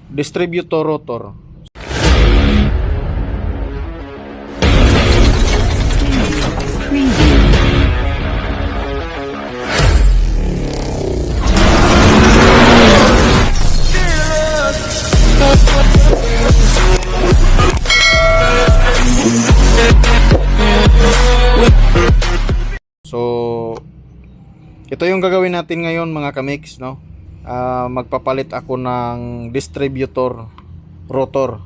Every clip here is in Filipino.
distributor rotor. So ito yung gagawin natin ngayon mga kamix, no? Magpapalit ako ng distributor rotor.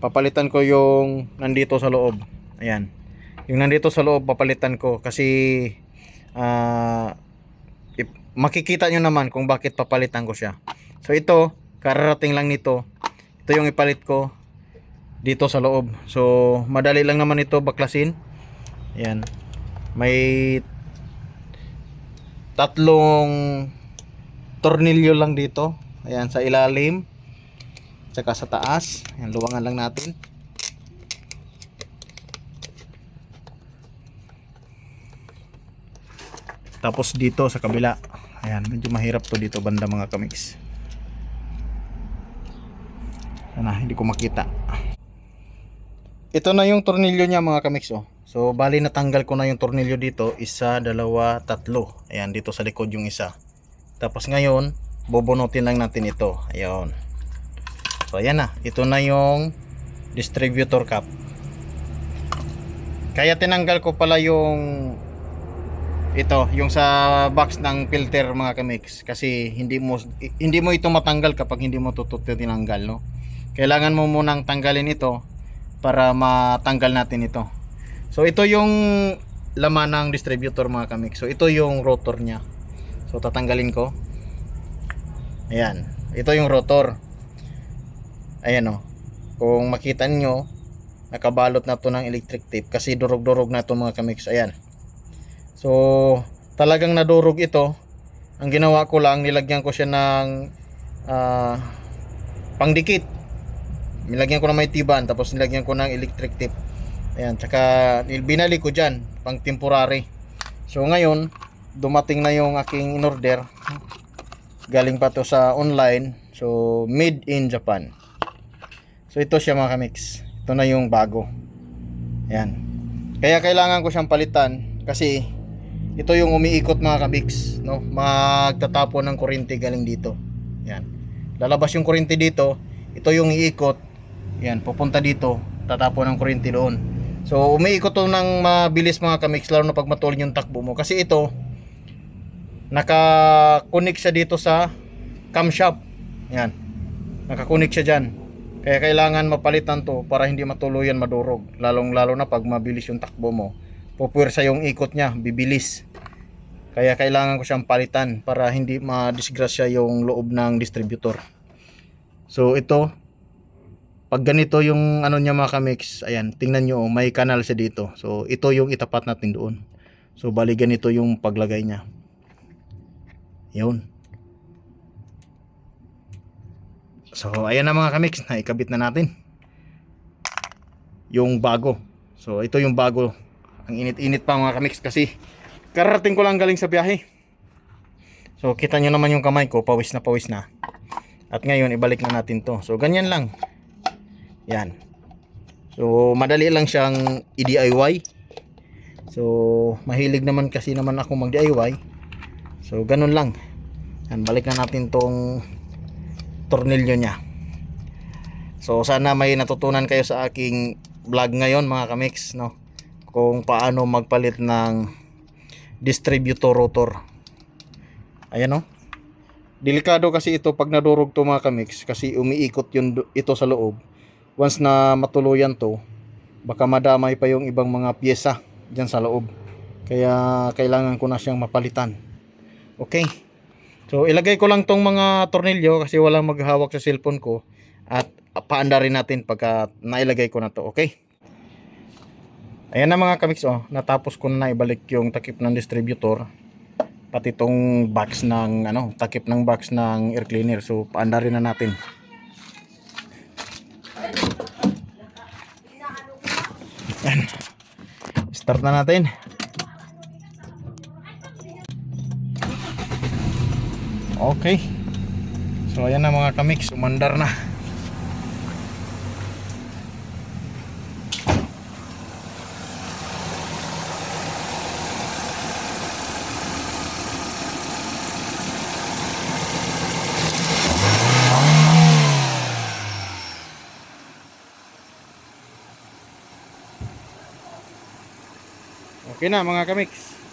Papalitan ko yung nandito sa loob. Ayan. Yung nandito sa loob papalitan ko kasi makikita nyo naman kung bakit papalitan ko siya. So ito, kararating lang nito. Ito yung ipalit ko dito sa loob. So madali lang naman ito baklasin. Ayan. May tatlong tornilyo lang dito. Ayan, sa ilalim tsaka sa taas. Ayan, luwangan lang natin. Tapos dito sa kabila. Ayan, medyo mahirap to dito banda mga kamix. Sana hindi ko makita. Ito na yung tornilyo niya mga kamix, oh. So bali natanggal ko na yung tornilyo dito, isa, dalawa, tatlo. Ayan, dito sa likod yung isa. Tapos ngayon, bubunutin lang natin ito. Ayun. So ayan na, ito na yung distributor cap. Kaya tinanggal ko pala yung ito, yung sa box ng filter mga kamix, kasi hindi mo ito matanggal kapag hindi mo tinanggal, no? Kailangan mo munang tanggalin ito para matanggal natin ito. So ito yung laman ng distributor mga kamix. So ito yung rotor nya. So tatanggalin ko. Ayan, ito yung rotor. Ayan, oh. Kung makita nyo, nakabalot na to ng electric tape kasi durog-durog na to mga kamix. Ayan. So talagang nadurog ito. Ang ginawa ko lang, nilagyan ko siya ng pangdikit. Nilagyan ko na may tiban, tapos nilagyan ko ng electric tape. Ayan, tsaka binalik ko dyan pang temporary. So ngayon dumating na yung aking in-order. Galing pa to sa online. So made in Japan. So ito siya mga kamix. Ito na yung bago. Ayan. Kaya kailangan ko siyang palitan kasi ito yung umiikot mga kamix, no? Magtatapon ng kuryente galing dito. Ayan. Lalabas yung kuryente dito. Ito yung iikot. Ayan, pupunta dito. Tatapon ng kuryente doon. So umiikot to ng mabilis mga kamix, lalo na pag matuloy yung takbo mo. Kasi ito naka-connect siya dito sa camshaft. Yan. Naka-connect siya dyan. Kaya kailangan mapalitan to para hindi matuluyan madurog. Lalo na pag mabilis yung takbo mo. Pupuwersa yung ikot niya, bibilis. Kaya kailangan ko siyang palitan para hindi ma-disgrasya yung loob ng distributor. So ito, pag ganito yung ano niya mga kamix, ayan, tingnan nyo, may kanal siya dito. So ito yung itapat natin doon. So bali ganito yung paglagay niya. Yun. So ayan na mga kamix, naikabit na natin yung bago. So ito yung bago. Ang init-init pa mga kamix kasi kararating ko lang galing sa biyahe. So kita nyo naman yung kamay ko, pawis na pawis na. At ngayon ibalik na natin to. So ganyan lang. Yan. So madali lang siyang i-DIY. So mahilig naman kasi naman ako mag-DIY. So ganun lang. Yan, balik na natin tong tornilyo nya. So sana may natutunan kayo sa aking vlog ngayon mga kamix, no? Kung paano magpalit ng distributor rotor. Ayan, no? Delikado kasi ito pag nadurog to mga kamix kasi umiikot yun ito sa loob. Once na matuluyan to, baka madamay pa yung ibang mga pyesa dyan sa loob. Kaya kailangan ko na siyang mapalitan. Okay. So ilagay ko lang tong mga tornilyo kasi walang maghahawak sa cellphone ko. At paanda rin natin pagka nailagay ko na to. Okay. Ayan na mga kamix, oh. Natapos ko na ibalik yung takip ng distributor. Pati tong box ng takip ng box ng air cleaner. So paanda rin na natin. Yan. Start na natin. Okay. So ayan na mga kamix, umandar na. Okay na mga kamix.